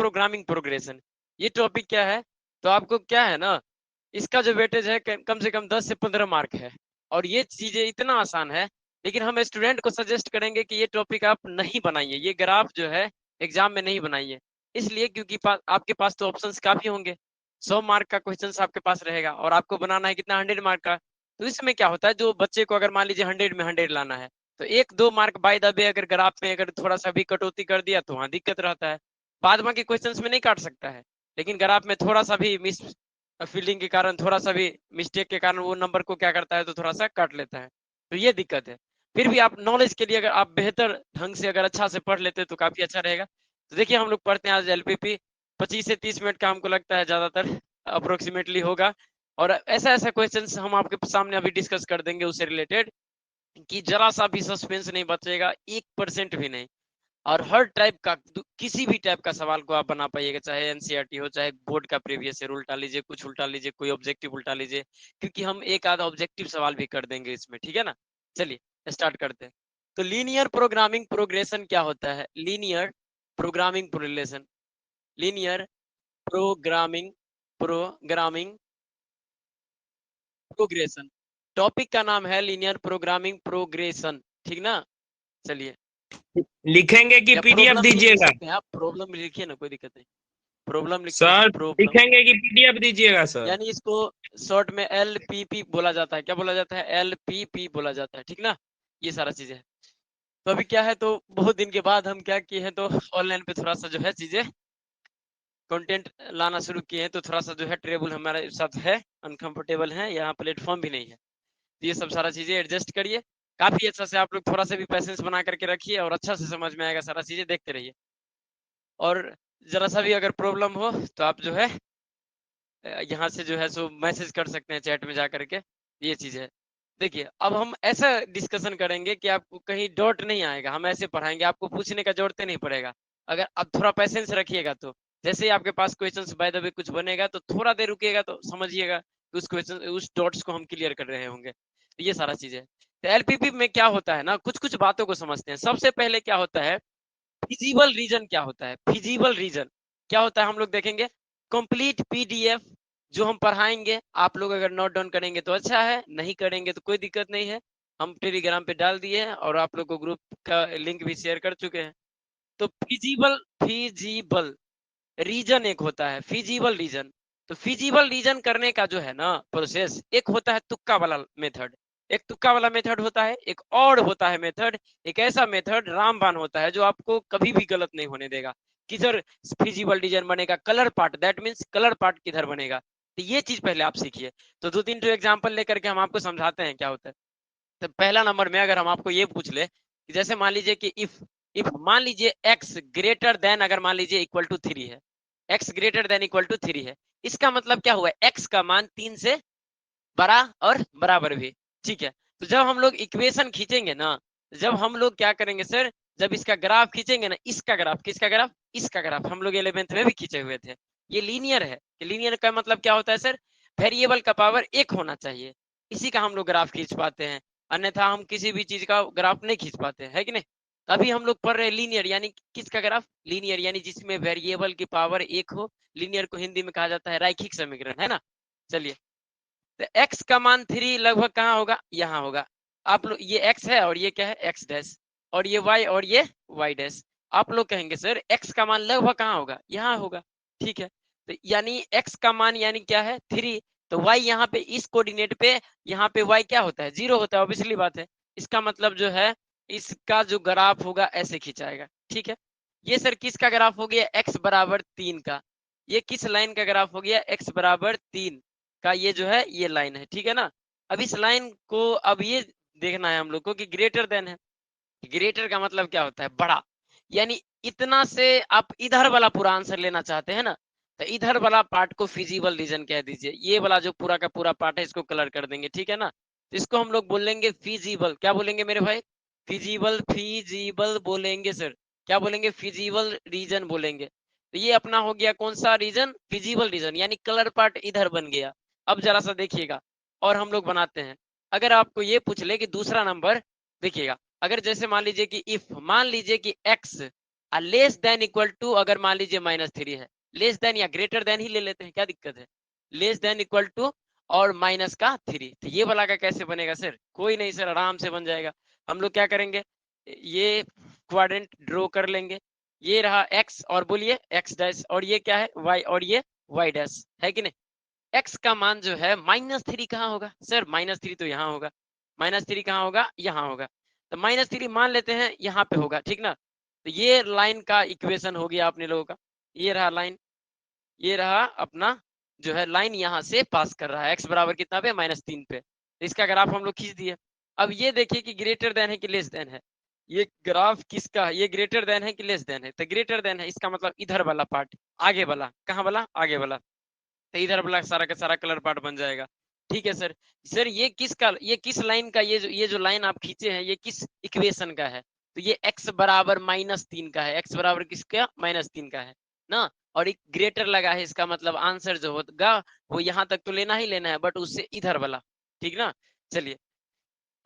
Programming progression. ये topic क्या है, तो आपको क्या है ना, इसका जो वेटेज है कम से कम 10 से 15 मार्क है, और ये चीजें इतना आसान है, लेकिन हम स्टूडेंट को सजेस्ट करेंगे कि ये टॉपिक आप नहीं बनाइए, ये ग्राफ जो है एग्जाम में नहीं बनाइए। इसलिए क्योंकि आपके पास तो ऑप्शंस काफी होंगे, 100 मार्क का क्वेश्चन आपके पास रहेगा, और आपको बनाना है कितना, 100 मार्क का। तो इसमें क्या होता है, जो बच्चे को अगर मान लीजिए 100 में 100 लाना है, तो 1-2 मार्क बाय द वे अगर ग्राफ में अगर थोड़ा सा भी कटौती कर दिया तो वहां दिक्कत रहता है। बाद बाकी क्वेश्चंस में नहीं काट सकता है, लेकिन ग्राफ में थोड़ा सा भी मिस फील्डिंग के कारण, थोड़ा सा भी मिस्टेक के कारण वो नंबर को क्या करता है, तो थोड़ा सा काट लेता है। तो ये दिक्कत है। फिर भी आप नॉलेज के लिए अगर आप बेहतर ढंग से अगर अच्छा से पढ़ लेते तो काफी अच्छा रहेगा। तो देखिए हम लोग पढ़ते हैं आज एलपीपी, 25 से 30 मिनट का हमको लगता है ज्यादातर अप्रोक्सीमेटली होगा, और ऐसा ऐसा क्वेश्चन हम आपके सामने अभी डिस्कस कर देंगे उससे रिलेटेड, कि जरा सा भी सस्पेंस नहीं बचेगा, 1% भी नहीं। और हर टाइप का, किसी भी टाइप का सवाल को आप बना पाइएगा, चाहे एनसीईआरटी हो, चाहे बोर्ड का प्रीवियस ईयर उल्टा लीजिए, कुछ उल्टा लीजिए, कोई ऑब्जेक्टिव उल्टा लीजिए, क्योंकि हम एक आधा ऑब्जेक्टिव सवाल भी कर देंगे इसमें, ठीक है ना। चलिए स्टार्ट करते हैं। तो लीनियर प्रोग्रामिंग प्रोग्रेशन क्या होता है, linear programming progression, linear programming programming progression, topic का नाम है लीनियर प्रोग्रामिंग प्रोग्रेशन, ठीक ना। चलिए, लिखेंगे कि या पीडीएफ प्रॉब्लम भी लिख दीजिएगा? सकते हैं आप, प्रॉब्लम भी लिखिए ना, कोई दिक्कत नहीं, प्रॉब्लम लिखिए, सर प्रॉब्लम। लिखेंगे कि पीडीएफ दीजिएगा सर? यानी इसको शॉर्ट में LPP बोला जाता है, क्या बोला जाता है, LPP बोला जाता है, ठीक ना। ये सारा चीजें है। तो अभी क्या है, तो बहुत दिन के बाद हम क्या किए हैं, तो ऑनलाइन पे थोड़ा सा जो है चीजें कंटेंट लाना शुरू किए हैं, तो थोड़ा सा जो है ट्रेबल हमारे साथ है, अनकंफर्टेबल है, यहाँ प्लेटफॉर्म भी नहीं है, तो ये सब सारा चीजें एडजस्ट करिए। काफी अच्छा से आप लोग थोड़ा सा भी पैसेंस बना करके रखिए, और अच्छा से समझ में आएगा, सारा चीजें देखते रहिए। और जरा सा भी अगर प्रॉब्लम हो तो आप जो है यहाँ से जो है सो मैसेज कर सकते हैं चैट में जा करके, ये चीज है। देखिए अब हम ऐसा डिस्कशन करेंगे कि आपको कहीं डाउट नहीं आएगा, हम ऐसे पढ़ाएंगे, आपको पूछने का जरूरत नहीं पड़ेगा, अगर आप थोड़ा पैसेंस रखिएगा तो। जैसे ही आपके पास क्वेश्चंस बाय द वे कुछ बनेगा, तो थोड़ा देर रुकिएगा तो समझिएगा कि उस क्वेश्चन, उस डॉट्स को हम क्लियर कर रहे होंगे, तो ये सारा चीज है। तो एलपीपी में क्या होता है ना, कुछ कुछ बातों को समझते हैं। सबसे पहले क्या होता है, फिजिबल रीजन क्या होता है, फिजिबल रीजन क्या होता है हम लोग देखेंगे। कंप्लीट पीडीएफ जो हम पढ़ाएंगे, आप लोग अगर नोट डाउन करेंगे तो अच्छा है, नहीं करेंगे तो कोई दिक्कत नहीं है, हम टेलीग्राम पे डाल दिए हैं, और आप लोग को ग्रुप का लिंक भी शेयर कर चुके हैं। तो फिजिबल फिजिबल रीजन एक होता है, फिजिबल रीजन। तो फिजिबल रीजन करने का जो है ना प्रोसेस, एक होता है तुक्का वाला मेथड, एक तुक्का वाला मेथड होता है, एक और होता है मेथड, एक ऐसा मेथड रामबाण होता है जो आपको कभी भी गलत नहीं होने देगा। किधर फिजिबल रीजन बनेगा, colour part, that means colour part किधर बनेगा, तो ये चीज पहले आप सीखिए। तो 2-3 एग्जाम्पल लेकर के हम आपको समझाते हैं क्या होता है। तो पहला नंबर में अगर हम आपको ये पूछ ले कि जैसे मान लीजिए कि इफ मान लीजिए x ग्रेटर देन, अगर मान लीजिए इक्वल टू 3 है, x greater than equal to 3 है, इसका मतलब क्या हुआ, x का मान 3 से बड़ा और बराबर भी, ठीक है। तो जब हम लोग इक्वेशन खींचेंगे ना, जब हम लोग क्या करेंगे सर, जब इसका ग्राफ खींचेंगे ना, इसका ग्राफ, किसका ग्राफ, इसका ग्राफ, हम लोग 11th में भी खींचे हुए थे। ये लीनियर है, लीनियर का मतलब क्या होता है सर, वेरिएबल का पावर 1 होना चाहिए, इसी का हम लोग ग्राफ खींच पाते हैं, अन्यथा हम किसी भी चीज का ग्राफ नहीं खींच पाते है कि नहीं। अभी हम लोग पढ़ रहे हैं लीनियर, यानी किसका ग्राफ, लीनियर, यानी जिसमें वेरिएबल की पावर 1 हो। लीनियर को हिंदी में कहा जाता है रैखिक समीकरण, है ना। चलिए, तो x का मान 3 लगभग कहाँ होगा, यहाँ होगा। आप लोग, ये x है और ये क्या है, x डैश, और ये y और ये y डैश। आप लोग कहेंगे सर x का मान लगभग कहाँ होगा, यहाँ होगा, ठीक है। तो यानी x का मान यानी क्या है, 3, तो y यहाँ पे इस कोऑर्डिनेट पे, यहाँ पे y क्या होता है, 0 होता है, ऑब्वियसली बात है। इसका मतलब जो है, इसका जो ग्राफ होगा ऐसे खिंचाएगा, ठीक है। ये सर किसका ग्राफ हो गया, x बराबर 3 का। ये किस लाइन का ग्राफ हो गया, x बराबर 3 का, ये जो है ये लाइन है, ठीक है ना। अब इस लाइन को अब ये देखना है हम लोग को कि ग्रेटर देन है। ग्रेटर का मतलब क्या होता है, बड़ा, यानी इतना से आप इधर वाला पूरा आंसर लेना चाहते हैं ना, तो इधर वाला पार्ट को फिजिबल रीजन कह दीजिए। ये वाला जो पूरा का पूरा पार्ट है, इसको कलर कर देंगे, ठीक है ना। तो इसको हम लोग बोलेंगे फिजिबल, क्या बोलेंगे मेरे भाई, फिजिबल, फिजिबल बोलेंगे सर, क्या बोलेंगे, फिजिबल रीजन बोलेंगे। तो ये अपना हो गया कौन सा रीजन, फिजिबल रीजन, यानी कलर पार्ट इधर बन गया। अब जरा सा देखिएगा, और हम लोग बनाते हैं। अगर आपको ये पूछ ले कि दूसरा नंबर, देखिएगा, अगर जैसे मान लीजिए कि इफ मान लीजिए कि x less than equal to अगर मान लीजिए -3 है, लेस देन या ग्रेटर देन ही ले लेते हैं, क्या दिक्कत है। लेस देन इक्वल टू और -3, तो ये वाला का कैसे बनेगा सर, कोई नहीं सर, आराम से बन जाएगा। हम लोग क्या करेंगे, ये क्वाड्रेंट ड्रॉ कर लेंगे, ये रहा x और बोलिए x डैश, और ये क्या है y, और ये y डैश है कि नहीं। x का मान जो है -3 कहाँ होगा सर, -3 तो यहाँ होगा, -3 कहाँ होगा, यहाँ होगा, तो -3 मान लेते हैं यहाँ पे होगा, ठीक ना। तो ये लाइन का इक्वेशन हो गया अपने लोगों का, ये रहा लाइन, ये रहा अपना जो है लाइन यहाँ से पास कर रहा है, x बराबर कितना पे, -3 पे, तो इसका ग्राफ हम लोग खींच दिए। अब ये देखिए कि ग्रेटर देन है कि लेस देन है, ये ग्राफ किसका है, ये ग्रेटर देन है कि लेस देन है, तो ग्रेटर देन है, इसका मतलब इधर वाला पार्ट, आगे वाला, कहाँ वाला, आगे वाला, तो इधर वाला सारा का सारा कलर पार्ट बन जाएगा। ठीक है सर। सर ये किसका, ये किस लाइन का, ये जो लाइन आप खींचे हैं, ये किस इक्वेशन का है, तो ये x बराबर -3 का है, x बराबर किसका, -3 का है ना, और एक ग्रेटर लगा है, इसका मतलब आंसर जो होगा वो यहाँ तक तो लेना ही लेना है, बट उससे इधर वाला, ठीक ना। चलिए,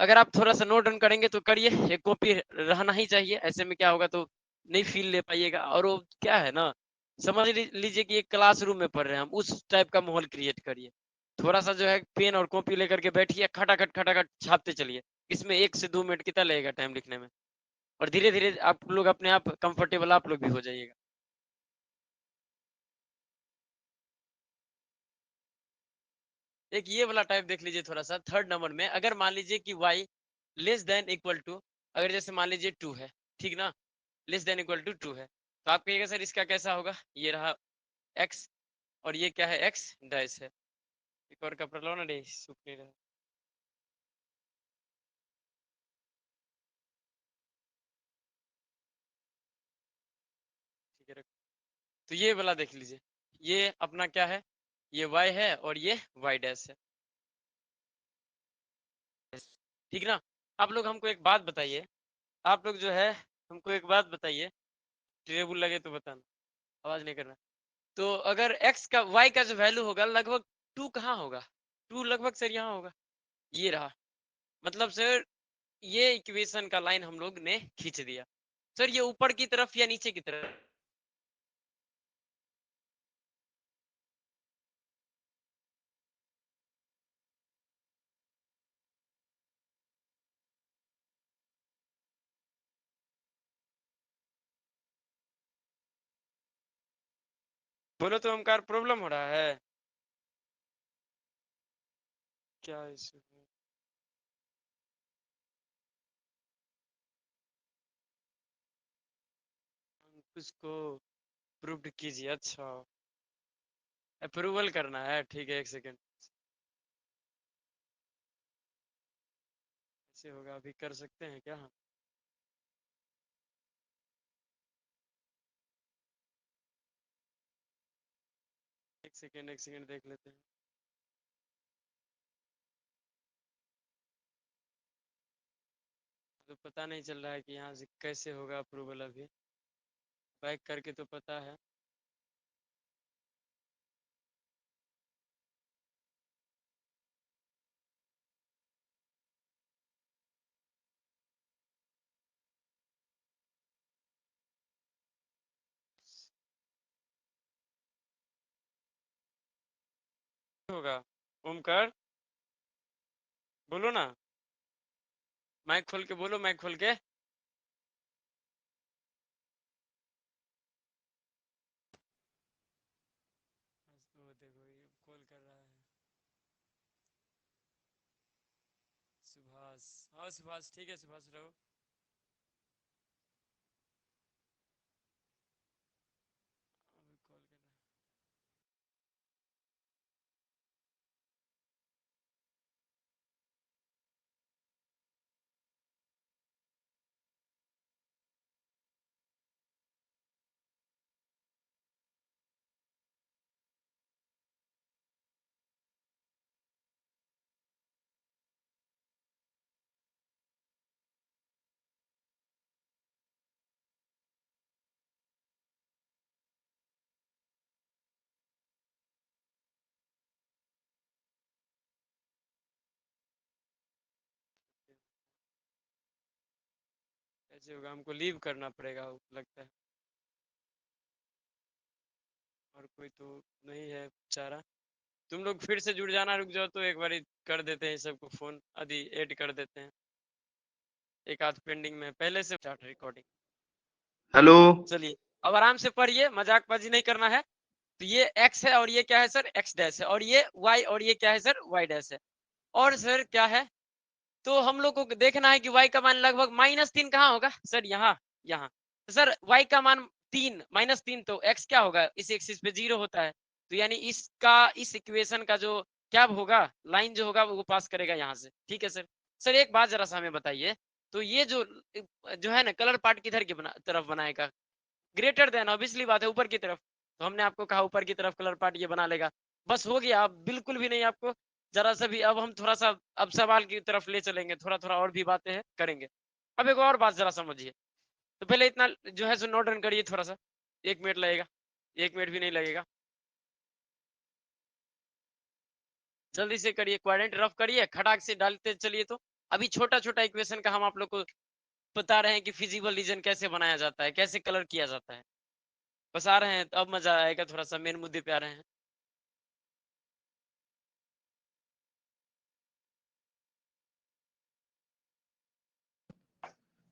अगर आप थोड़ा सा नोट डाउन करेंगे तो करिए, एक कॉपी रहना ही चाहिए, ऐसे में क्या होगा तो नहीं फील ले पाइएगा, और वो क्या है ना, समझ लीजिए कि एक क्लासरूम में पढ़ रहे हैं हम, उस टाइप का माहौल क्रिएट करिए। थोड़ा सा जो है पेन और कॉपी लेकर के बैठिए, खटाखट खटाखट छापते चलिए, इसमें 1 से 2 मिनट कितना लगेगा टाइम लिखने में, और धीरे धीरे आप लोग अपने आप कंफर्टेबल आप लोग भी हो जाइएगा। एक ये वाला टाइप देख लीजिए थोड़ा सा, थर्ड नंबर में, अगर मान लीजिए कि y less than equal to, अगर जैसे मान लीजिए 2 है, ठीक ना, लेस देन इक्वल टू 2 है, तो आप कहिएगा सर इसका कैसा होगा, ये रहा x, और ये क्या है, x डैश है। एक और कपड़ा लो ना रे, सूख नहीं रहा। ठीक है रख। तो ये वाला देख लीजिए, ये अपना क्या है, ये y है और ये y डैश है, ठीक ना। आप लोग हमको एक बात बताइए, आप लोग जो है हमको एक बात बताइए, टेबल लगे तो बताना, आवाज नहीं करना। तो अगर x का, y का जो वैल्यू होगा लगभग 2 कहाँ होगा, 2 लगभग सर यहाँ होगा, ये रहा, मतलब सर ये इक्वेशन का लाइन हम लोग ने खींच दिया। सर ये ऊपर की तरफ या नीचे की तरफ, बोलो तो ओमकार, प्रॉब्लम हो रहा है क्या इशू है? उसको प्रूव्ड कीजिए, अच्छा अप्रूवल करना है, ठीक है, एक सेकेंड, ऐसे होगा, अभी कर सकते हैं क्या हम, एक सेकेंड देख लेते हैं। तो पता नहीं चल रहा है कि यहाँ से कैसे होगा अप्रूवल, अभी बैक करके तो पता है। होगा ओमकार, बोलो ना, माइक खोल के बोलो, माइक खोल के। वो देखो ये कॉल कर रहा है, सुभाष, हाँ सुभाष, ठीक है सुभाष रहो। अभी कॉल कर रहा है। ऐसे होगा, हमको लीव करना पड़ेगा लगता है। कोई तो नहीं है चारा। तुम लोग फिर से जुड़ जाना, रुक जाओ तो एक बार कर देते हैं सबको फोन, आदि ऐड कर देते हैं। एक आध पेंडिंग में पहले से स्टार्ट रिकॉर्डिंग। हेलो। चलिए अब आराम से पढ़िए, मजाकबाजी नहीं करना है। तो ये x है और ये क्या है सर, x डैश है, और ये y और ये क्या है सर, y डैश है। और सर क्या है, तो हम लोग को देखना है कि y का मान लगभग -3 कहाँ होगा सर, यहाँ यहाँ। तो सर y का मान 3 -3, तो x क्या होगा, इस एक्सिस पे 0 होता है। तो यानी इसका, इस इक्वेशन का जो क्या होगा, लाइन जो होगा वो पास करेगा यहाँ से। ठीक है सर। सर एक बात जरा सा हमें बताइए, तो ये जो है ना कलर पार्ट किधर की तरफ बनाएगा, ग्रेटर देन, ऑब्वियसली बात है ऊपर की तरफ। तो हमने आपको कहा ऊपर की तरफ कलर पार्ट ये बना लेगा, बस हो गया। अब बिल्कुल भी नहीं आपको जरा सा भी। अब हम थोड़ा सा अब सवाल की तरफ ले चलेंगे, थोड़ा थोड़ा और भी बातें हैं करेंगे। अब एक और बात जरा समझिए, तो पहले इतना जो है सो नोट डाउन करिए थोड़ा सा। 1 मिनट लगेगा, 1 मिनट भी नहीं लगेगा, जल्दी से करिए, क्वाड्रेंट रफ करिए, खटाक से डालते चलिए। तो अभी छोटा छोटा इक्वेशन का हम आप लोग को बता रहे हैं कि फिजिबल रीजन कैसे बनाया जाता है, कैसे कलर किया जाता है, बस आ रहे हैं। तो अब मजा आएगा, थोड़ा सा मेन मुद्दे पे आ रहे हैं।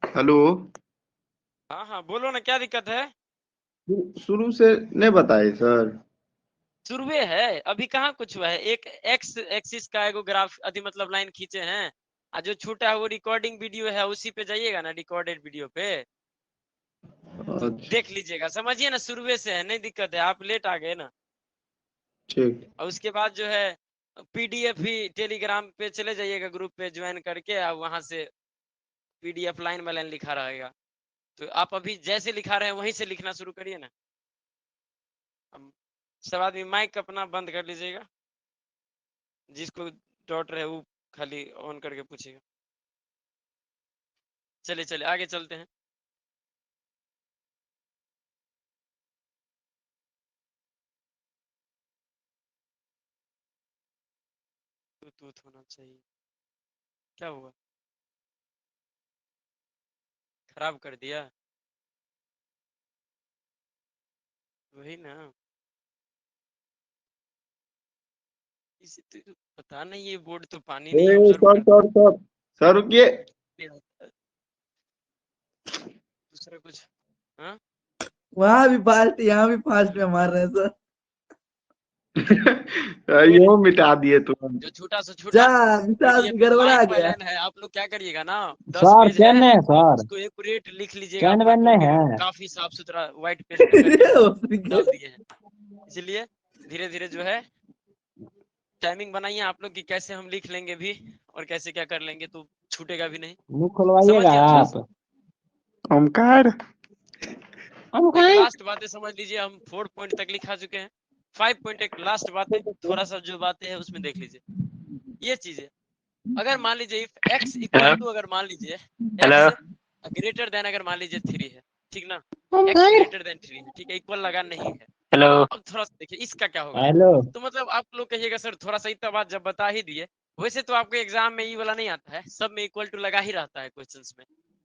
हेलो। हाँ हाँ बोलो ना, क्या दिक्कत है। शुरू से नहीं बताए सर। शुरुए है, अभी कहाँ कुछ हुआ है। एक एक्स एक्सिस का एगो ग्राफ अति मतलब लाइन खींचे हैं, और जो छूटा है वो रिकॉर्डिंग वीडियो है, उसी पे जाइएगा ना, रिकॉर्डेड वीडियो पे तो अच्छा देख लीजिएगा, समझिए ना, शुरुए से है, नहीं दिक्कत है। आप लेट आ गए ना। ठीक। और उसके बाद जो है पीडीएफ भी टेलीग्राम पे चले जाइएगा, ग्रुप पे ज्वाइन करके, और वहां से पीडीएफ लाइन बाय लाइन लिखा रहेगा। तो आप अभी जैसे लिखा रहे हैं वहीं से लिखना शुरू करिए ना। अब सब आदमी माइक अपना बंद कर लीजिएगा, जिसको डाउट रहे वो खाली ऑन करके पूछेगा। चलिए चलिए आगे चलते हैं। तूत होना चाहिए, क्या हुआ, खराब कर दिया, वही ना। इसे तो पता नहीं, ये बोर्ड तो पानी नहीं ऑब्जर्व सर करता सर सर सर रुकिए। है। दूसरा कुछ, हाँ वहां भी फास्ट, यहाँ भी फास्ट में मार रहे हैं सर। यो मिटा दिए तुम। जो छोटा सा जा छोटा मिसाल पीडीएफ गड़बड़ा लाइन बाय गया। लाइन है, आप लोग क्या करिएगा ना, 10 सर पेज है, चैन है सर, उसको एक्यूरेट लिख लीजिएगा चैन अपना बनने कॉपी में, हैं। काफी साफ सुथरा व्हाइट पेन पे करके डाल दिए हैं। इसलिए धीरे धीरे जो है टाइमिंग बनाइए आप लोग की, कैसे हम लिख लेंगे भी और कैसे क्या कर लेंगे, तो छूटेगा भी नहीं। मुंह खुलवाइएगा समझिए अच्छे से। आप। ओमकार। एक लास्ट बातें समझ लीजिए, हम 4 पॉइंट तक लिखा चुके हैं। 5 पॉइंट एक लास्ट बातें, थोड़ा सा जो बातें हैं उसमें देख लीजिए ये चीजें। अगर मान लीजिए इफ x इक्वल टू, अगर मान लीजिए x ग्रेटर देन, अगर मान लीजिए 3 है, ठीक ना, x ग्रेटर देन 3 है, ठीक है, इक्वल लगा नहीं है। हेलो। अब थोड़ा सा देखिए इसका क्या होगा। हेलो। तो मतलब आप लोग कहिएगा सर थोड़ा सा इतना बात जब बता ही दिए, वैसे तो आपको एग्जाम में ये वाला नहीं आता है, सब में इक्वल टू लगा ही रहता है क्वेश्चंस में।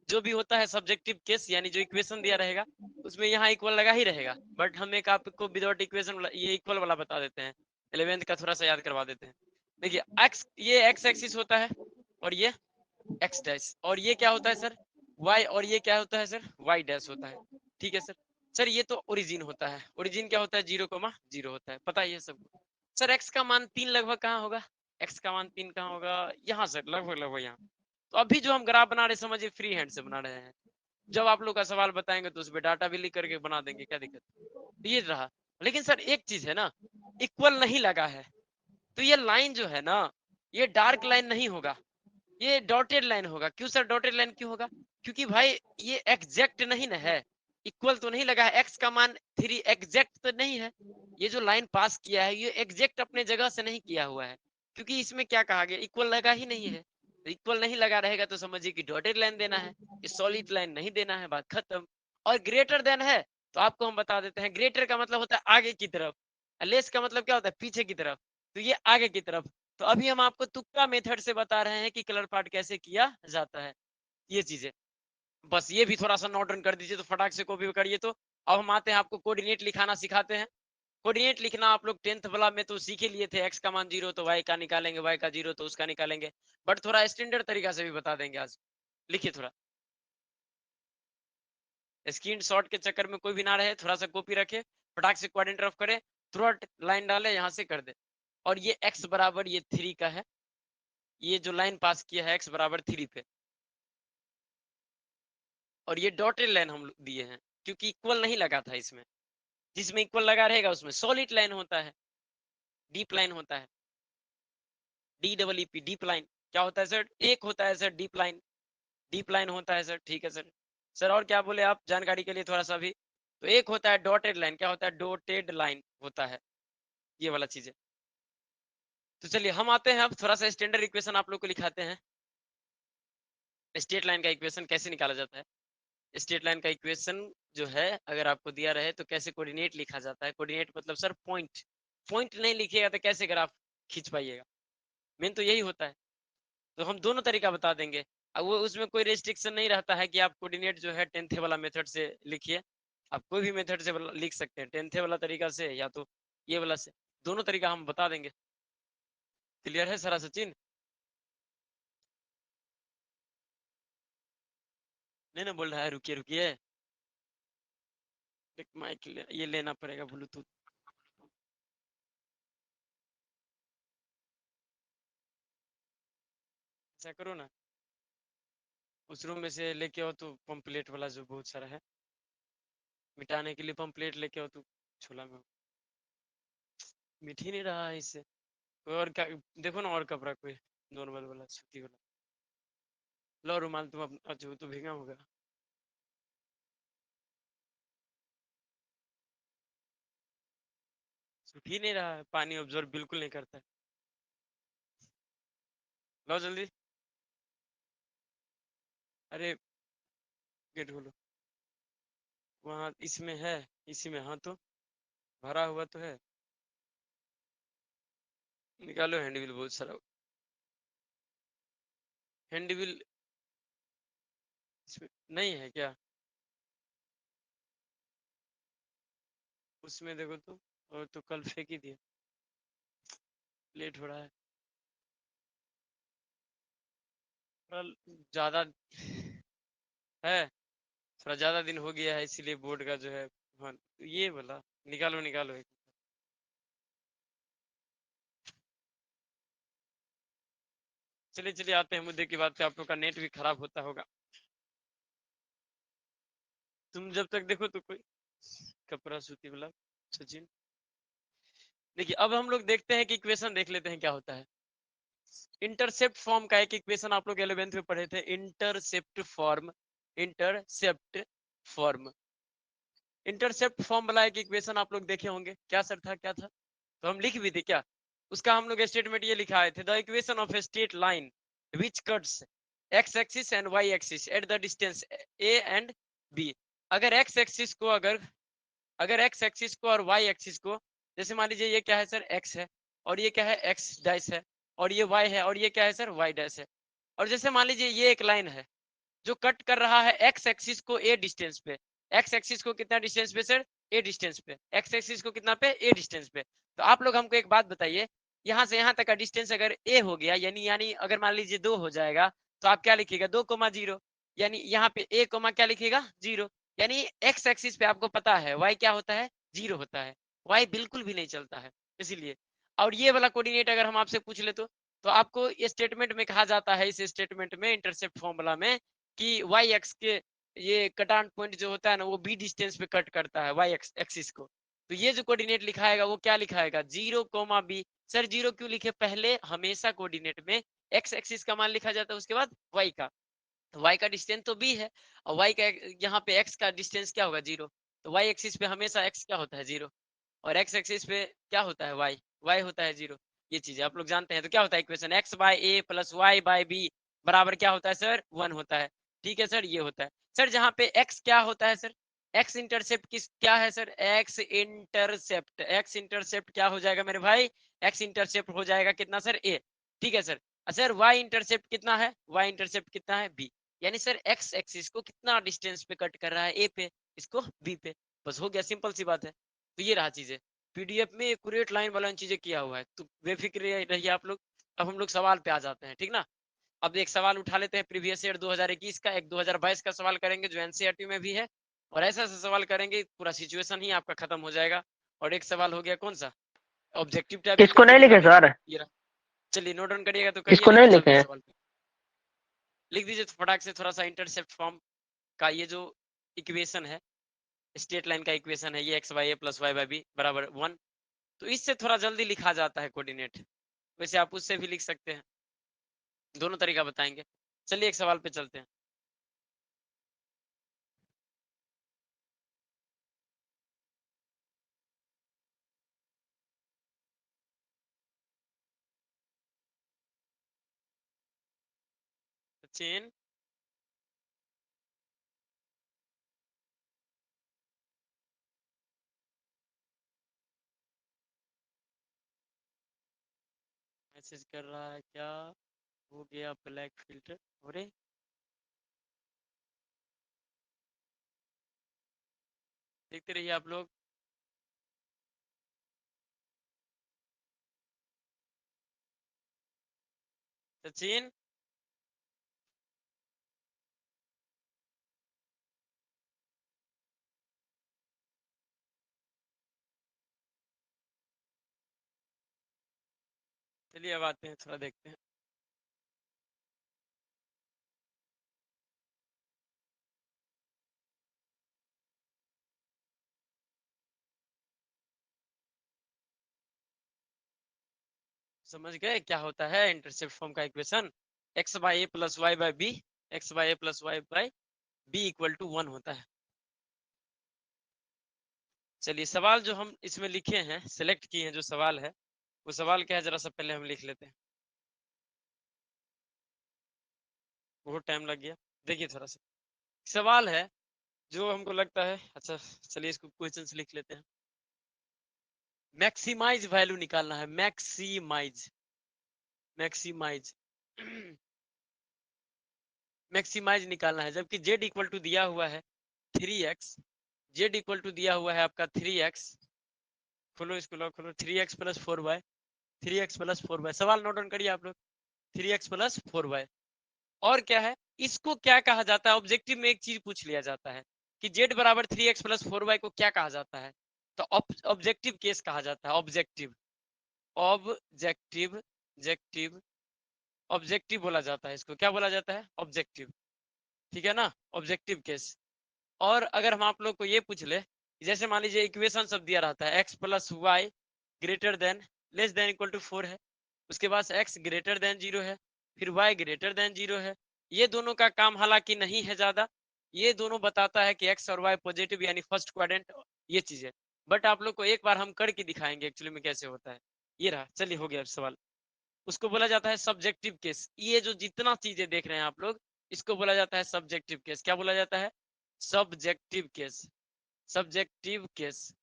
जो भी होता है सब्जेक्टिव केस, यानी जो इक्वेशन दिया रहेगा उसमें यहाँ इक्वल लगा ही रहेगा, बट हम एक आपको विदाउट इक्वेशन ये इक्वल वाला बता देते हैं। 11th का थोड़ा सा याद करवा देते हैं। देखिए एक्स, ये एक्स एक्सिस होता है, और ये एक्स डैश, और ये क्या होता है सर, वाई, और ये क्या होता है सर, वाई डैश होता है। ठीक है सर। सर ये तो ओरिजिन होता है, ओरिजिन क्या होता है, 0,0 होता है, पता ही है सबको। सर एक्स का मान 3 लगभग कहाँ होगा, एक्स का मान 3 कहाँ होगा, यहाँ सर लगभग लगभग यहाँ। तो अभी जो हम ग्राफ बना रहे समझिए फ्री हैंड से बना रहे हैं, जब आप लोग का सवाल बताएंगे तो उस पर डाटा भी लिख करके बना देंगे, क्या दिक्कत है। ये रहा। लेकिन सर एक चीज है ना, इक्वल नहीं लगा है, तो ये लाइन जो है ना, ये डार्क लाइन नहीं होगा, ये डॉटेड लाइन होगा। क्यों सर डॉटेड लाइन क्यों होगा, क्योंकि भाई ये एग्जैक्ट नहीं ना है, इक्वल तो नहीं लगा है, एक्स का मान 3 एग्जैक्ट तो नहीं है। ये जो लाइन पास किया है ये एग्जैक्ट अपने जगह से नहीं किया हुआ है, क्योंकि इसमें क्या कहा गया, इक्वल लगा ही नहीं है। तो इक्वल नहीं लगा रहेगा तो समझिए कि डॉटेड लाइन देना है, सॉलिड लाइन नहीं देना है, बात खत्म। और ग्रेटर देन है तो आपको हम बता देते हैं, ग्रेटर का मतलब होता है आगे की तरफ, लेस का मतलब क्या होता है, पीछे की तरफ। तो ये आगे की तरफ। तो अभी हम आपको तुक्का मेथड से बता रहे हैं कि कलर पार्ट कैसे किया जाता है, ये चीजें। बस ये भी थोड़ा सा नोट डाउन कर दीजिए तो फटाक से कॉपी करिए। तो अब हम आते हैं आपको कोऑर्डिनेट लिखाना सिखाते हैं। कोऑर्डिनेट लिखना आप लोग 10th वाला में तो सीख ही लिए थे, x का मान 0 तो y का निकालेंगे, y का 0 तो उसका निकालेंगे, बट थोड़ा स्टैंडर्ड तरीका से भी बता देंगे आज। लिखिए थोड़ा, स्क्रीनशॉट के चक्कर में कोई भी ना रहे, थोड़ा सा कॉपी रखे, फटाक से कोऑर्डिनेट रफ करे, तुरंत लाइन डाले, यहाँ से कर दे। और ये x बराबर ये 3 का है, ये जो लाइन पास किया है x बराबर 3 पे, और ये डॉटेड लाइन हम दिए हैं क्योंकि इक्वल नहीं लगा था इसमें, जिसमें इक्वल लगा रहेगा उसमें सॉलिड लाइन होता है, डीप लाइन होता है, DEEP डीप लाइन क्या होता है सर? एक होता है sir deep line, deep line होता है सर, ठीक है सर। सर और क्या बोले आप जानकारी के लिए थोड़ा सा भी? तो एक होता है डॉटेड लाइन, क्या होता है? डॉटेड लाइन होता है, ये वाला चीज है। तो चलिए हम आते हैं अब थोड़ा सा स्टैंडर्ड इक्वेशन आप लोग को लिखाते हैं। स्ट्रेट लाइन का इक्वेशन कैसे निकाला जाता है? स्ट्रेट लाइन का इक्वेशन जो है अगर आपको दिया रहे तो कैसे कोऑर्डिनेट लिखा जाता है? कोऑर्डिनेट मतलब सर पॉइंट, पॉइंट नहीं लिखिएगा तो कैसे ग्राफ खींच पाइएगा? मेन तो यही होता है। तो हम दोनों तरीका बता देंगे, अब वो उसमें कोई रेस्ट्रिक्शन नहीं रहता है कि आप कोऑर्डिनेट जो है 10th वाला मेथड से लिखिए, आप कोई भी मेथड से लिख सकते हैं, 10th वाला तरीका से या तो ये वाला से, दोनों तरीका हम बता देंगे। क्लियर है सारा सचिन? नहीं ना बोल रहा है, रुकिए रुकिए, एक माइक ये लेना पड़ेगा ब्लूटूथ। ऐसा करो ना, उस रूम में से लेके आओ तो पंपलेट वाला जो बहुत सारा है, मिटाने के लिए पंपलेट लेके आओ तो छोला में मिट ही नहीं रहा है इससे। कोई और क्या देखो ना, और कपड़ा कोई नॉर्मल वाला सूती वाला लो, रुमाल तुम अपना, अच्छा वो तो भीगा होगा। सूख ही नहीं रहा है, पानी ऑब्जॉर्व बिल्कुल नहीं करता है। लो जल्दी, अरे गेट खोलो, वहाँ इसमें है, इसी में, हाँ तो भरा हुआ तो है, निकालो हैंडबिल, बहुत सारा हैंडबिल इसमें नहीं है क्या? उसमें देखो तो, और तो कल फेंक ही दिया, लेट हो रहा है, थोड़ा ज्यादा है, थोड़ा ज्यादा दिन हो गया है इसीलिए बोर्ड का जो है, हाँ ये वाला निकालो निकालो एक। चलिए चलिए आते हैं मुद्दे की बात पे, आप लोग का नेट भी खराब होता होगा, तुम जब तक देखो तो कोई कपड़ा सूती वाला सचिन। देखिए अब हम लोग देखते हैं कि इक्वेशन देख लेते हैं क्या होता है। इंटरसेप्ट फॉर्म का एक इक्वेशन आप लोग 11th में पढ़े थे, intercept form, intercept form, intercept form वाला एक इक्वेशन आप लोग देखे होंगे, क्या सर था, क्या था? तो हम लिख भी थे क्या उसका? हम लोग स्टेटमेंट ये लिखा थे, the equation of a straight line which cuts x axis and y axis at the distance a and b। अगर x एक्सिस को अगर x एक्सिस को और y एक्सिस को, जैसे मान लीजिए ये क्या है सर, x है, और ये क्या है, x डैश है, और ये y है, और ये क्या है सर, y डैश है, और जैसे मान लीजिए ये एक लाइन है जो कट कर रहा है x एक्सिस को a डिस्टेंस पे, x एक्सिस को कितना डिस्टेंस पे सर, a डिस्टेंस पे, x एक्सिस को कितना पे, a डिस्टेंस पे। तो आप लोग हमको एक बात बताइए, यहाँ से यहाँ तक का डिस्टेंस अगर a हो गया, यानी यानी अगर मान लीजिए 2 हो जाएगा, तो आप क्या लिखिएगा, 2,0, यानी यहाँ पे a कोमा क्या लिखिएगा, 0, यानी x एक्सिस पे आपको पता है y क्या होता है, 0 होता है, y बिल्कुल भी नहीं चलता है, इसीलिए। और ये वाला कोऑर्डिनेट अगर हम आपसे पूछ ले तो आपको ये स्टेटमेंट में कहा जाता है, इस स्टेटमेंट में इंटरसेप्ट फॉर्मूला में, कि वाई एक्स के ये कटान पॉइंट जो होता है ना, वो बी डिस्टेंस पे कट करता है वाई एक्सिस को। तो ये जो कोऑर्डिनेट लिखाएगा वो क्या लिखाएगा, 0,b। सर 0 क्यों लिखे? पहले हमेशा कोऑर्डिनेट में एक्स एक्सिस का मान लिखा जाता है, उसके बाद वाई का, तो वाई का डिस्टेंस तो बी है, और वाई का यहाँ पे एक्स का डिस्टेंस क्या होगा, 0, तो वाई एक्सिस पे हमेशा एक्स क्या होता है, 0, और एक्स एक्सिस पे क्या होता है, वाई, वाई होता है 0। ये चीजें आप लोग जानते हैं। तो क्या होता है इक्वेशन, एक्स बाय ए प्लस वाई बाय बी बराबर क्या होता है सर, 1 होता है, ठीक है सर, ये होता है। सर जहाँ पे एक्स क्या होता है सर, एक्स इंटरसेप्ट किस क्या है sir, x intercept, x intercept क्या हो जाएगा मेरे भाई, एक्स इंटरसेप्ट हो जाएगा कितना सर, ए, ठीक है सर। सर वाई इंटरसेप्ट कितना है, वाई इंटरसेप्ट कितना है, बी, यानी सर एक्स एक्सिस को कितना डिस्टेंस पे कट कर रहा है, ए पे, इसको बी पे, बस हो गया, सिंपल सी बात है। तो ये रहा चीजें। पीडीएफ में एक्यूरेट लाइन वाला चीजें किया हुआ है, तो बेफिक्र रहिए आप लोग। अब हम लोग सवाल पे आ जाते हैं, ठीक ना। अब एक सवाल उठा लेते हैं प्रीवियस ईयर 2021 का, एक 2022 का सवाल करेंगे जो एनसीईआरटी में भी है, और ऐसा ऐसा सवाल करेंगे पूरा सिचुएशन ही आपका खत्म हो जाएगा। और एक सवाल हो गया कौन सा, ऑब्जेक्टिव टाइप इसको नहीं लिखे सर, चलिए नोट डाउन करिएगा तो इसको करिए, नहीं चलते हैं लिखे। सवाल पे। लिख दीजिए तो फटाक से थोड़ा सा इंटरसेप्ट फॉर्म का ये जो इक्वेशन है, स्ट्रेट लाइन का इक्वेशन है, ये x by a plus y by b बराबर 1, तो इससे थोड़ा जल्दी लिखा जाता है कोऑर्डिनेट। वैसे आप उससे भी लिख सकते हैं, दोनों तरीका बताएंगे। चलिए एक सवाल पे चलते हैं। चेन मैसेज कर रहा है क्या, हो गया ब्लैक फिल्टर, अरे देखते रहिए आप लोग। सचिन चलिए अब आते हैं, थोड़ा देखते हैं। समझ गए क्या होता है इंटरसेप्ट फॉर्म का equation, x by a plus y by b, x by a plus y by b equal to 1 होता है। चलिए सवाल जो हम इसमें लिखे हैं, सिलेक्ट किए हैं जो सवाल है, वो सवाल क्या है जरा सा पहले हम लिख लेते हैं, बहुत टाइम लग गया। देखिए थोड़ा सा सवाल है जो हमको लगता है, अच्छा चलिए इसको क्वेश्चन से लिख लेते हैं। मैक्सिमाइज वैल्यू निकालना है, मैक्सिमाइज मैक्सिमाइज मैक्सिमाइज निकालना है, जबकि जेड इक्वल टू दिया हुआ है 3x, जेड इक्वल टू दिया हुआ है आपका 3x, खोलो इसको, लो खोलो, 3x plus 4y, 3x plus 4y, सवाल नोट डाउन करिए आप लोग, 3x प्लस 4y। और क्या है, इसको क्या कहा जाता है, ऑब्जेक्टिव में एक चीज पूछ लिया जाता है कि जेड बराबर 3x प्लस 4y को क्या कहा जाता है, तो ऑब्जेक्टिव केस कहा जाता है, ऑब्जेक्टिव ऑब्जेक्टिव ऑब्जेक्टिव ऑब्जेक्टिव बोला जाता है इसको, क्या बोला जाता है, ऑब्जेक्टिव, ठीक है ना, ऑब्जेक्टिव केस। और अगर हम आप लोग को ये पूछ ले, जैसे मान लीजिए इक्वेशन सब दिया रहता है, x plus y greater than less than equal to 4 है, उसके बाद x ग्रेटर देन 0 है, फिर y ग्रेटर देन 0 है, ये दोनों का काम हालांकि नहीं है ज्यादा, ये दोनों बताता है कि x और y पॉजिटिव यानी फर्स्ट क्वाड्रेंट, ये चीज है। बट आप लोग को एक बार हम करके दिखाएंगे एक्चुअली में कैसे होता है। ये रहा, चलिए हो गया सवाल। उसको बोला जाता है सब्जेक्टिव केस, ये जो जितना चीजें देख रहे हैं आप लोग, इसको बोला जाता है सब्जेक्टिव केस। क्या बोला जाता है, सब्जेक्टिव केस, सब्जेक्टिव केस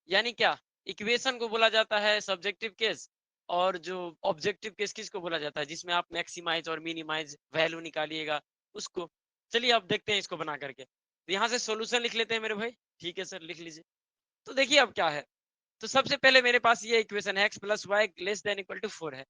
यानी क्या, इक्वेशन को बोला जाता है सब्जेक्टिव केस, और जो ऑब्जेक्टिव केस किसको बोला जाता है, जिसमें आप मैक्सिमाइज और मिनिमाइज वैल्यू निकालिएगा उसको। चलिए अब देखते हैं इसको बना करके, तो यहाँ से सॉल्यूशन लिख लेते हैं मेरे भाई, ठीक है सर लिख लीजिए। तो देखिए अब क्या है, तो सबसे पहले मेरे पास ये इक्वेशन है x plus y less than equal to 4 है,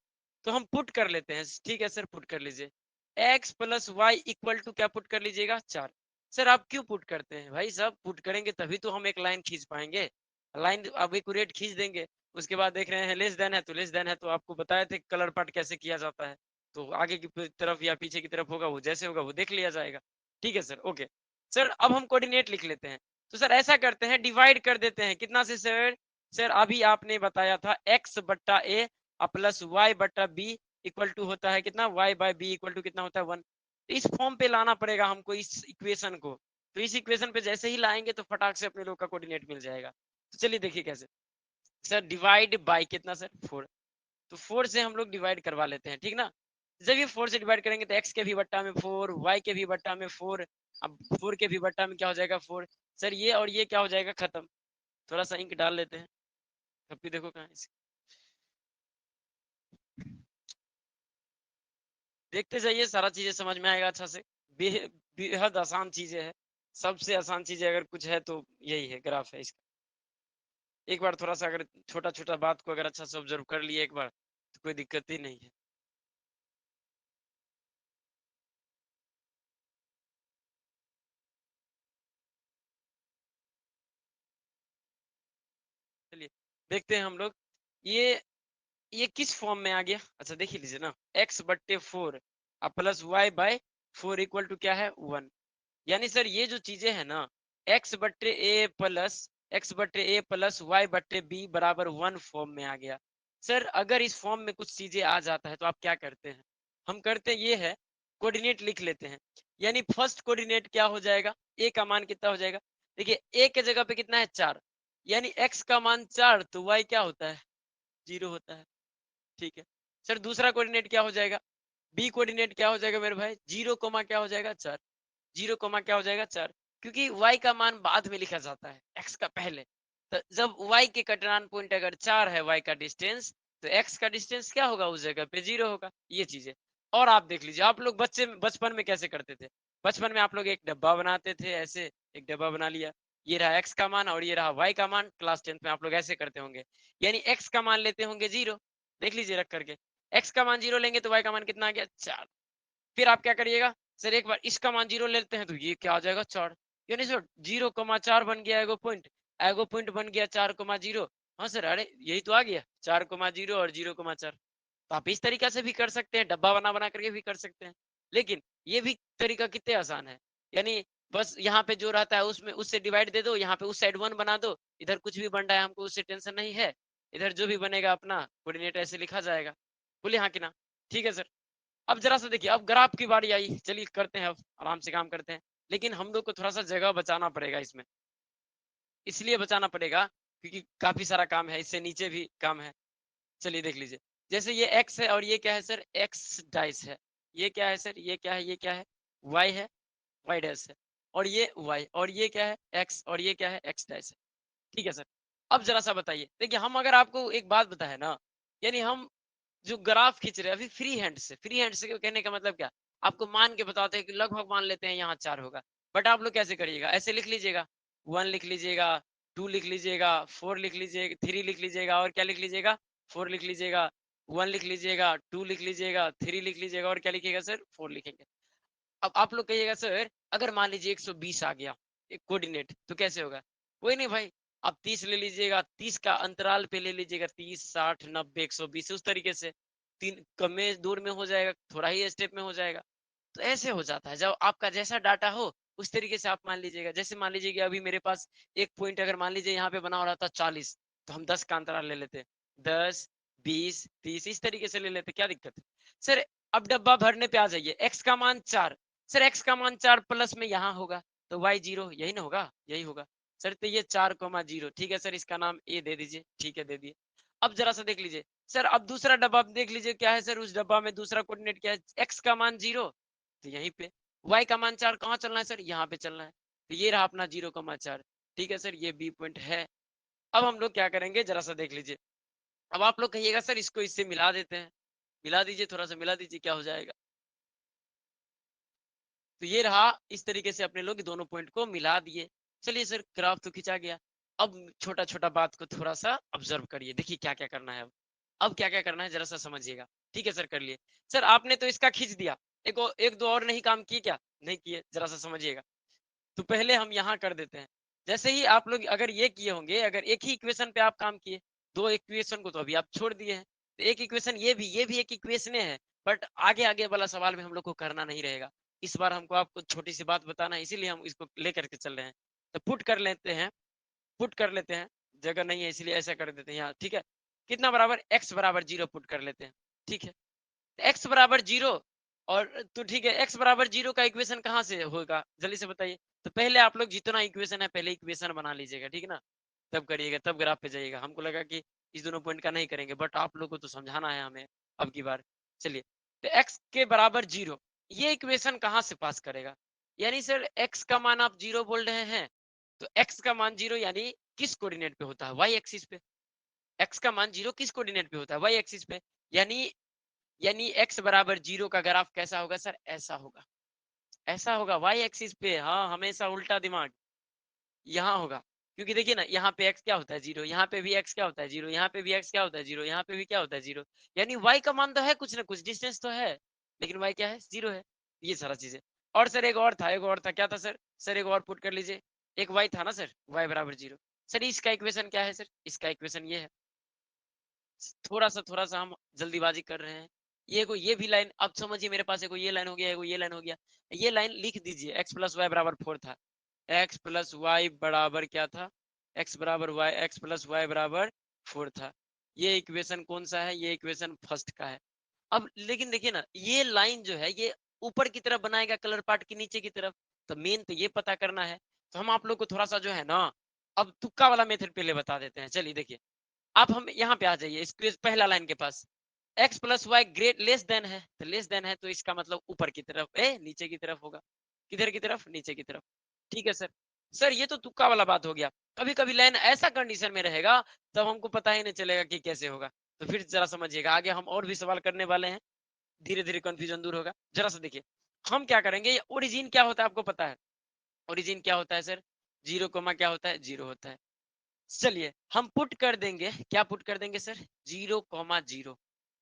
तो हम पुट कर लेते हैं, ठीक है सर पुट कर लीजिए, x plus y equal to क्या पुट कर लीजिएगा 4। सर आप क्यों पुट करते हैं भाई साहब, पुट करेंगे तभी तो हम एक लाइन खींच पाएंगे, लाइन अब एक्यूरेट खींच देंगे, उसके बाद देख रहे हैं लेस देन है तो लेस देन है, तो आपको बताए थे कलर पार्ट कैसे किया जाता है, तो आगे की तरफ या पीछे की तरफ होगा वो जैसे होगा वो देख लिया जाएगा, ठीक है सर ओके। सर अब हम कोऑर्डिनेट लिख लेते हैं, तो सर ऐसा करते हैं डिवाइड कर देते हैं, कितना से सर, सर अभी आपने बताया था x बट्टा ए प्लस वाई बट्टा बी इक्वल टू होता है कितना, y by b equal to कितना होता है 1। तो इस फॉर्म पे लाना पड़ेगा हमको इस इक्वेशन को, तो इस इक्वेशन पे जैसे ही लाएंगे तो फटाक से अपने लोग का कोऑर्डिनेट मिल जाएगा। तो चलिए देखिए कैसे, सर डिवाइड बाय कितना सर 4, तो 4 से हम लोग डिवाइड करवा लेते हैं, ठीक ना। जब ये 4 से डिवाइड करेंगे तो x के भी बट्टा में 4, y के भी बट्टा में 4, अब 4 के भी बट्टा में क्या हो जाएगा 4, सर ये और ये क्या हो जाएगा खत्म। थोड़ा सा इंक डाल लेते हैं, कॉपी देखो कहाँ है, देखते जाइए सारा चीजें समझ में आएगा अच्छा से, बेहद आसान चीजें है, सबसे आसान चीजें अगर कुछ है तो यही है, ग्राफ है इसका। एक बार थोड़ा सा अगर छोटा छोटा बात को अगर अच्छा से ऑब्जर्व कर लिए एक बार तो कोई दिक्कत ही नहीं है। चलिए देखते हैं हम लोग ये किस फॉर्म में आ गया। अच्छा देख ही लीजिए ना, x/4 plus y by 4 equal to क्या है 1। यानी सर ये जो चीजें है ना x/a प्लस y/b बराबर 1 फॉर्म में आ गया। सर अगर इस फॉर्म में कुछ चीजें आ जाता है तो आप क्या करते हैं? हम करते ये है कोऑर्डिनेट लिख लेते हैं। यानी फर्स्ट कोऑर्डिनेट क्या हो जाएगा, a का मान कितना हो जाएगा, देखिए a के जगह पे कितना है 4, यानी x का मान 4 तो y क्या होता है 0 होता है। ठीक है सर, दूसरा कोऑर्डिनेट क्या हो जाएगा, बी कोऑर्डिनेट क्या हो जाएगा मेरे भाई 0 कोमा क्या हो जाएगा 4, 0 कोमा क्या हो जाएगा 4, क्योंकि y का मान बाद में लिखा जाता है x का पहले। तो जब y के कटरान पॉइंट अगर 4 है y का डिस्टेंस, तो x का डिस्टेंस क्या होगा उस जगह पे 0 होगा। ये चीजें और आप देख लीजिए, आप लोग बचपन में कैसे करते थे, बचपन में आप लोग एक डब्बा बनाते थे, ऐसे एक डब्बा बना लिया, ये रहा x का मान और ये रहा y का मान। क्लास 10th में आप लोग ऐसे करते होंगे, यानी x का मान लेते होंगे 0, देख लीजिए रख करके, x का मान 0 लेंगे तो y का मान कितना आ गया 4। फिर आप क्या करिएगा, सर एक बार इसका मान 0 लेते हैं तो ये क्या आ जाएगा 4, यानी सर 0,4 बन गया एगो पॉइंट बन गया 4,0। हाँ सर, अरे यही तो आ गया 4,0 और 0,4। तो आप इस तरीका से भी कर सकते हैं, डब्बा बना बना करके भी कर सकते हैं, लेकिन ये भी तरीका कितने आसान है। यानी बस यहाँ पे जो रहता है उसमें उससे डिवाइड दे दो, यहाँ पे उस साइड 1 बना दो, इधर कुछ भी बन रहा है हमको उससे टेंशन नहीं है, इधर जो भी बनेगा अपना कोऑर्डिनेट ऐसे लिखा जाएगा। बोलिए हाँ कि ना, ठीक है सर। अब जरा सा देखिए, अब ग्राफ की बारी आई, चलिए करते हैं, अब आराम से काम करते हैं, लेकिन हम लोग को थोड़ा सा जगह बचाना पड़ेगा इसमें, इसलिए बचाना पड़ेगा क्योंकि काफी सारा काम है, इससे नीचे भी काम है। चलिए देख लीजिए, जैसे ये x है और ये क्या है सर x डाइस है, ये क्या है सर, ये क्या है, ये क्या है y है, y डैश है, और ये y, और ये क्या है x, और ये क्या है x डैश है। ठीक है सर, अब जरा सा बताइए, देखिए हम अगर आपको एक बात बताए ना, यानी हम जो ग्राफ खींच रहे हैं अभी फ्री हैंड से कहने का मतलब क्या, आपको मान के बताते हैं कि लगभग मान लेते हैं यहाँ 4 होगा, बट आप लोग कैसे करिएगा, ऐसे लिख लीजिएगा 1 लिख लीजिएगा, 2 लिख लीजिएगा, 4 लिख लीजिएगा, 3 लिख लीजिएगा, और क्या लिख लीजिएगा 4 लिख लीजिएगा, 1 लिख लीजिएगा, 2 लिख लीजिएगा, 3 लिख लीजिएगा, और क्या लिखिएगा सर 4 लिखेंगे। अब आप लोग कहिएगा सर अगर मान लीजिए 120 आ गया एक कोऑर्डिनेट तो कैसे होगा, कोई नहीं भाई, आप 30 ले लीजिएगा, 30 का अंतराल पे ले लीजिएगा, 30 60 90 120 उस तरीके से, तीन कम में दूर में हो जाएगा, थोड़ा ही स्टेप में हो जाएगा। तो ऐसे हो जाता है, जब आपका जैसा डाटा हो उस तरीके से आप मान लीजिएगा। जैसे मान लीजिए कि अभी मेरे पास एक पॉइंट अगर मान लीजिए यहाँ पे बना हो रहा था 40, तो हम 10 का अंतराल ले लेते, 10 20 30 इस तरीके से ले लेते, क्या दिक्कत है सर। अब डब्बा भरने पे आ जाइए, x का मान 4, सर x का मान 4 प्लस में यहाँ होगा तो y 0, यही ना होगा, यही होगा सर। तो ये 4,0, ठीक है सर, इसका नाम a दे दीजिए, ठीक है दे दिए। अब जरा सा देख लीजिए सर, अब दूसरा डब्बा देख लीजिए क्या है सर, उस डब्बा में दूसरा कोऑर्डिनेट क्या है, x का मान 0 तो यहीं पे, y का मान 4 कहाँ चलना है सर, यहाँ पे चलना है, तो ये रहा अपना 0,4। ठीक है सर, ये b पॉइंट है। अब हम लोग क्या करेंगे जरा सा देख लीजिए, अब आप लोग कहिएगा सर इसको इससे मिला देते हैं, मिला दीजिए, थोड़ा सा मिला दीजिए, क्या हो जाएगा। तो ये रहा, इस तरीके से अपने लोग दोनों पॉइंट को मिला दिए। चलिए सर ग्राफ तो खींचा गया, अब छोटा छोटा बात को थोड़ा सा ऑब्जर्व करिए, देखिए क्या क्या करना है। अब क्या क्या करना है जरा सा समझिएगा। ठीक है सर, कर लिए सर, आपने तो इसका खींच दिया, एक दो और नहीं काम किए क्या, नहीं किए, जरा सा समझिएगा। तो पहले हम यहाँ कर देते हैं, जैसे ही आप लोग अगर ये किए होंगे, अगर एक ही इक्वेशन पे आप काम किए, दो इक्वेशन को तो अभी आप छोड़ दिए हैं, तो एक इक्वेशन ये भी एक इक्वेशन है, बट आगे आगे वाला सवाल में हम लोग को करना नहीं रहेगा। इस बार हमको आपको छोटी सी बात बताना है, इसीलिए हम इसको लेकर के चल रहे हैं। तो पुट कर लेते हैं, पुट कर लेते हैं, जगह नहीं है इसलिए ऐसा कर देते हैं यहाँ। ठीक है, कितना बराबर x बराबर 0 पुट कर लेते हैं। ठीक है, x बराबर 0, और तो ठीक है, x बराबर 0 का इक्वेशन कहाँ से होगा जल्दी से बताइए। तो पहले आप लोग जितना इक्वेशन है पहले इक्वेशन बना लीजिएगा, ठीक है ना, तब करिएगा, तब ग्राफ पे जाइएगा। हमको लगा कि इस दोनों पॉइंट का नहीं करेंगे, बट आप लोग को तो समझाना है हमें अब की बार। चलिए, तो x के बराबर 0 ये इक्वेशन कहाँ से पास करेगा, यानी सर x का मान आप 0 बोल रहे हैं, तो x का मान 0 यानी किस कोऑर्डिनेट पे होता है, y एक्सिस पे। x का मान 0 किस कोऑर्डिनेट पे होता है, y एक्सिस पे। यानी x बराबर 0 का ग्राफ कैसा होगा सर, ऐसा होगा, ऐसा होगा y एक्सिस पे। हाँ, हमेशा उल्टा दिमाग यहाँ होगा, क्योंकि देखिए ना यहाँ पे x क्या होता है 0, यहाँ पे भी x क्या होता है 0, यहाँ पे भी x क्या होता है 0, यहाँ पे भी क्या होता है 0, यानी y का मान तो है कुछ ना कुछ, डिस्टेंस तो है, लेकिन y क्या है 0 है। ये सारा चीजें। और सर एक और था, क्या था सर? सर एक और पुट कर लीजिए, एक y था ना सर, y बराबर 0। सर इसका इक्वेशन क्या है सर? इसका इक्वेशन ये है। थोड़ा सा हम जल्दीबाजी कर रहे हैं। ये भी लाइन अब समझिए, मेरे पास ये लाइन हो गया, ये लाइन हो गया। ये लाइन लिख दीजिए, x प्लस वाई बराबर 4 था। x प्लस वाई बराबर क्या था? x बराबर वाई, x प्लस वाई बराबर 4 था। ये इक्वेशन कौन सा है? ये इक्वेशन फर्स्ट का है। अब लेकिन देखिए ना, ये लाइन जो है ये ऊपर की तरफ बनाएगा कलर पार्ट की नीचे की तरफ, तो मेन तो ये पता करना है। तो हम आप लोग को थोड़ा सा जो है ना, अब तुक्का वाला मेथड पहले बता देते हैं। चलिए देखिए, अब हम यहाँ पे आ जाइए, इसके पहला लाइन के पास। x plus y great less than है, तो लेस देन है तो इसका मतलब ऊपर की तरफ नीचे की तरफ होगा। किधर की तरफ? नीचे की तरफ। ठीक है सर। सर ये तो तुक्का वाला बात हो गया। कभी कभी लाइन ऐसा कंडीशन में रहेगा तब हमको पता ही नहीं चलेगा कि कैसे होगा। तो फिर जरा समझिएगा, आगे हम और भी सवाल करने वाले हैं, धीरे धीरे कंफ्यूजन दूर होगा। जरा सा देखिए, हम क्या करेंगे, ओरिजिन क्या होता है आपको पता है? ओरिजिन क्या होता है सर? 0 कोमा क्या होता है? 0 होता है। चलिए हम पुट कर देंगे, क्या पुट कर देंगे सर? 0,0।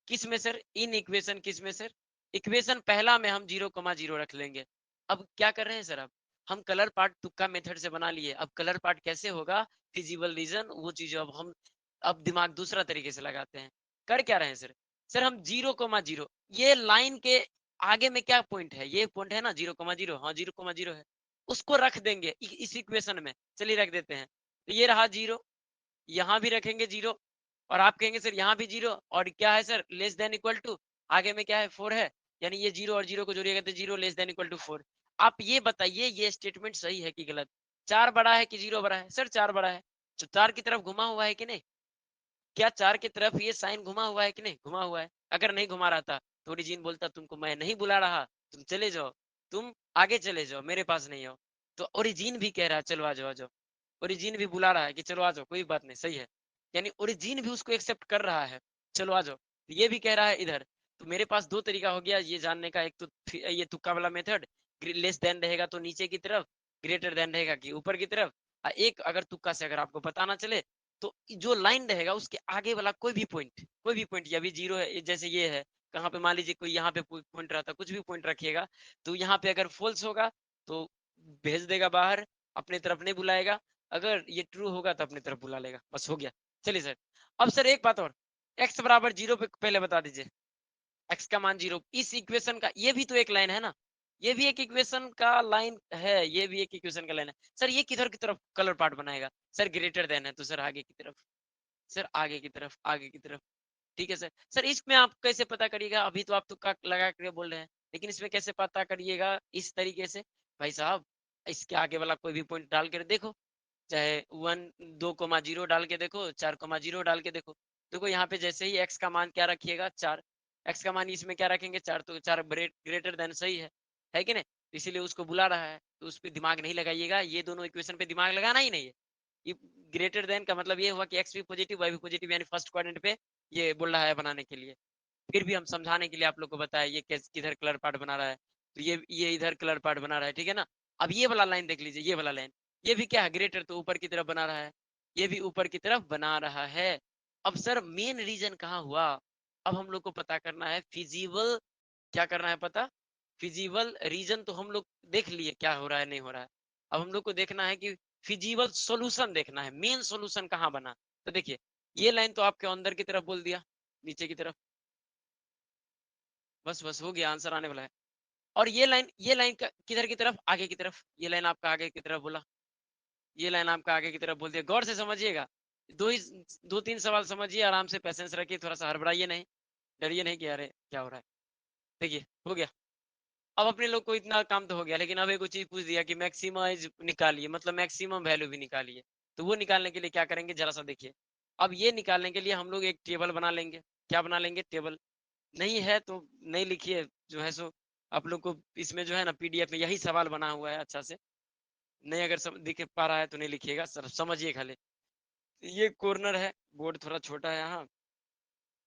किस में सर? इन इक्वेशन किस में सर? इक्वेशन पहला में हम 0,0 रख लेंगे। अब क्या कर रहे हैं सर? अब हम कलर पार्ट तुक्का मेथड से बना लिए। अब कलर पार्ट कैसे होगा? फिजिबल रीजन, वो चीज अब हम अब दिमाग दूसरा तरीके से लगाते हैं। कर क्या रहे हैं सर? सर हम 0,0, ये लाइन के आगे में क्या पॉइंट है? ये पॉइंट है ना 0,0, हाँ 0,0 है, उसको रख देंगे इस इक्वेशन में। चलिए रख देते हैं। तो ये रहा 0, यहाँ भी रखेंगे 0, और आप कहेंगे सर यहाँ भी 0, और क्या है sir? Less than equal to, आगे में क्या है? 4 है, यानी ये 0 और 0 को जोड़िएगा तो 0 लेस देन इक्वल टू 4। आप ये बताइए, ये स्टेटमेंट सही है कि गलत? 4 बड़ा है कि 0 बड़ा है? सर 4 बड़ा है। तो 4 की तरफ घुमा हुआ है कि नहीं? क्या 4 की तरफ ये साइन घुमा हुआ है कि नहीं? घुमा हुआ है। अगर नहीं घुमा रहा था तो ओरिजिन बोलता तुमको मैं नहीं बुला रहा, तुम चले जाओ, तुम आगे चले जाओ, मेरे पास नहीं आओ। तो ओरिजिन भी कह रहा है चलो आ जाओ, आ जाओ। ओरिजिन भी बुला रहा है कि चलो आ जाओ, कोई बात नहीं, सही है। यानी ओरिजिन भी उसको एक्सेप्ट कर रहा है, चलो आ जाओ। ये भी कह रहा है इधर। तो मेरे पास दो तरीका हो गया ये जानने का। एक तो ये तुक्का वाला मेथड, लेस देन रहेगा तो नीचे की तरफ, ग्रेटर देन रहेगा कि ऊपर की तरफ। एक अगर तुक्का से अगर आपको पता ना चले तो जो लाइन रहेगा उसके आगे वाला कोई भी पॉइंट, या भी 0 है जैसे ये है, कहाँ पे मान लीजिए कोई यहाँ पे पॉइंट रहता, कुछ भी पॉइंट रखिएगा, तो यहाँ पे अगर फॉल्स होगा तो भेज देगा बाहर, अपने तरफ नहीं बुलाएगा। अगर ये ट्रू होगा तो अपनी तरफ बुला लेगा, बस हो गया। चलिए सर, अब सर एक बात और, x बराबर 0 पे पहले बता दीजिए, x का मान 0 इस इक्वेशन का, ये भी तो एक लाइन है ना, ये भी एक इक्वेशन का लाइन है, ये भी एक इक्वेशन का लाइन है। सर ये किधर की तरफ कलर पार्ट बनाएगा? सर ग्रेटर देन है तो सर आगे की तरफ, सर आगे की तरफ, आगे की तरफ। ठीक है सर। सर इसमें आप कैसे पता करिएगा? अभी तो आप तुक्का लगा करके बोल रहे हैं, लेकिन इसमें कैसे पता करिएगा इस तरीके से? भाई साहब, इसके आगे वाला कोई भी पॉइंट डाल कर देखो, चाहे 1 2,0 डाल के देखो, 4,0 डाल के देखो। देखो यहाँ पे जैसे ही x का मान क्या रखिएगा? 4। x का मान इसमें क्या रखेंगे? 4, तो 4 ग्रेटर देन सही है कि नहीं? तो इसीलिए उसको बुला रहा है, तो उस पर दिमाग नहीं लगाइएगा, ये दोनों इक्वेशन पे दिमाग लगाना ही नहीं है। ये ग्रेटर देन का मतलब ये हुआ कि x भी पॉजिटिव y भी पॉजिटिव, यानी फर्स्ट क्वाड्रेंट पे ये बोल रहा है बनाने के लिए। फिर भी हम समझाने के लिए आप लोग को बताया ये किधर कलर पार्ट बना रहा है, तो ये इधर कलर पार्ट बना रहा है, ठीक है ना? अब ये वाला लाइन देख लीजिए, ये वाला लाइन, ये भी क्या है? ग्रेटर, तो ऊपर की तरफ बना रहा है, ये भी ऊपर की तरफ बना रहा है। अब सर मेन रीजन कहाँ हुआ? अब हम लोग को पता करना है फिजिबल, क्या करना है पता? फिजिबल रीजन तो हम लोग देख लिए क्या हो रहा है नहीं हो रहा है। अब हम लोग को देखना है कि फिजिबल सॉल्यूशन देखना है, मेन सॉल्यूशन कहाँ बना। तो देखिए, ये लाइन तो आपके अंदर की तरफ बोल दिया, नीचे की तरफ, बस बस हो गया, आंसर आने वाला है। और ये लाइन किधर की तरफ? आगे की तरफ। ये लाइन आपका आगे की तरफ बोला, ये लाइन आपका आगे की तरफ बोल दिया। गौर से समझिएगा, दो तीन सवाल समझिए, आराम से पेशेंस रखिए, थोड़ा सा हड़बड़ाइए नहीं, डरिए नहीं कि अरे क्या हो रहा है। देखिए हो गया। अब अपने लोग को इतना काम तो हो गया, लेकिन अब एक चीज पूछ दिया कि मैक्सिमाइज निकालिए, मतलब मैक्सिमम वैल्यू भी निकालिए। तो वो निकालने के लिए क्या करेंगे जरा सा देखिए। अब ये निकालने के लिए हम लोग एक टेबल बना लेंगे। क्या बना लेंगे? टेबल। नहीं है तो नहीं लिखिए, जो है सो आप लोग को इसमें जो है ना पीडीएफ में यही सवाल बना हुआ है अच्छा से। नहीं अगर दिख पा रहा है तो नहीं लिखिएगा सर, समझिए खाली। ये कॉर्नर है, बोर्ड थोड़ा छोटा है यहाँ,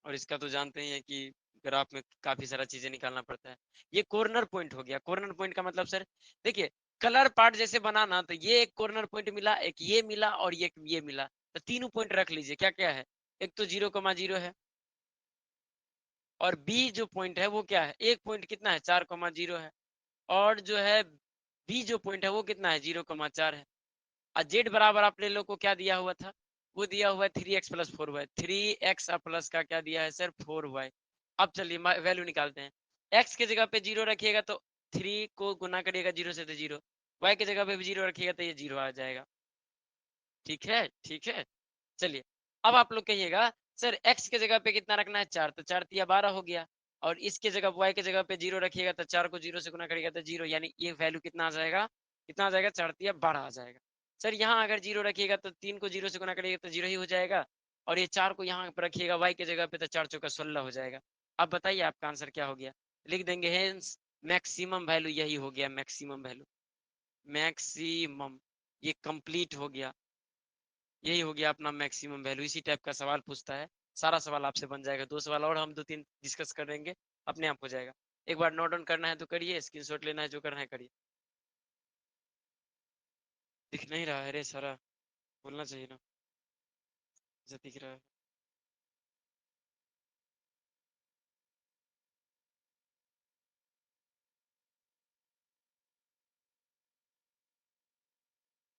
और इसका तो जानते ही हैं कि ग्राफ में काफी सारा चीजें निकालना पड़ता है। ये कॉर्नर पॉइंट हो गया। कॉर्नर पॉइंट का मतलब सर देखिए, कलर पार्ट जैसे बनाना, तो ये एक कॉर्नर पॉइंट मिला, एक ये मिला और ये मिला, तो तीनों पॉइंट रख लीजिए। क्या क्या है, एक तो 0,0 है, और बी जो पॉइंट है वो क्या है, एक पॉइंट कितना है 4,0 है, और जो है बी जो पॉइंट है वो कितना है 0,4 है। और जेड बराबर आपने लोग को क्या दिया हुआ था, वो दिया हुआ है 3x + 4y। 3x प्लस का क्या दिया है सर 4y। अब चलिए वैल्यू निकालते हैं। x के जगह पे 0 रखिएगा तो 3 को गुना करिएगा 0 से तो 0, y के जगह पे भी 0 रखिएगा तो ये 0 आ जाएगा। ठीक है, ठीक है। चलिए अब आप लोग कहिएगा सर x के जगह पे कितना रखना है 4, तो 4 तिया 12 हो गया, और इसके जगह y के जगह पे 0 रखिएगा तो 4 को 0 से गुना करिएगा तो 0, यानी ये वैल्यू कितना आ जाएगा, कितना आ जाएगा 4 तिया 12 आ जाएगा। सर यहाँ अगर 0 रखिएगा तो 3 को 0 से गुना करिएगा तो 0 ही हो जाएगा, और ये 4 को यहाँ पर रखिएगा y के जगह पे तो 4 चौका 16 हो जाएगा। अब बताइए आपका आंसर क्या हो गया, लिख देंगे हेंस मैक्सिमम वैल्यू यही हो गया, मैक्सिमम वैल्यू, मैक्सिमम, ये कंप्लीट हो गया, यही हो गया अपना मैक्सिमम वैल्यू। इसी टाइप का सवाल पूछता है, सारा सवाल आपसे बन जाएगा। 2 सवाल और हम 2-3 डिस्कस कर देंगे, अपने आप हो जाएगा। एक बार नोट डाउन करना है तो करिए, स्क्रीनशॉट लेना है जो करना है करिए। दिख नहीं रहा है रे सारा, बोलना चाहिए ना, जब दिख रहा है।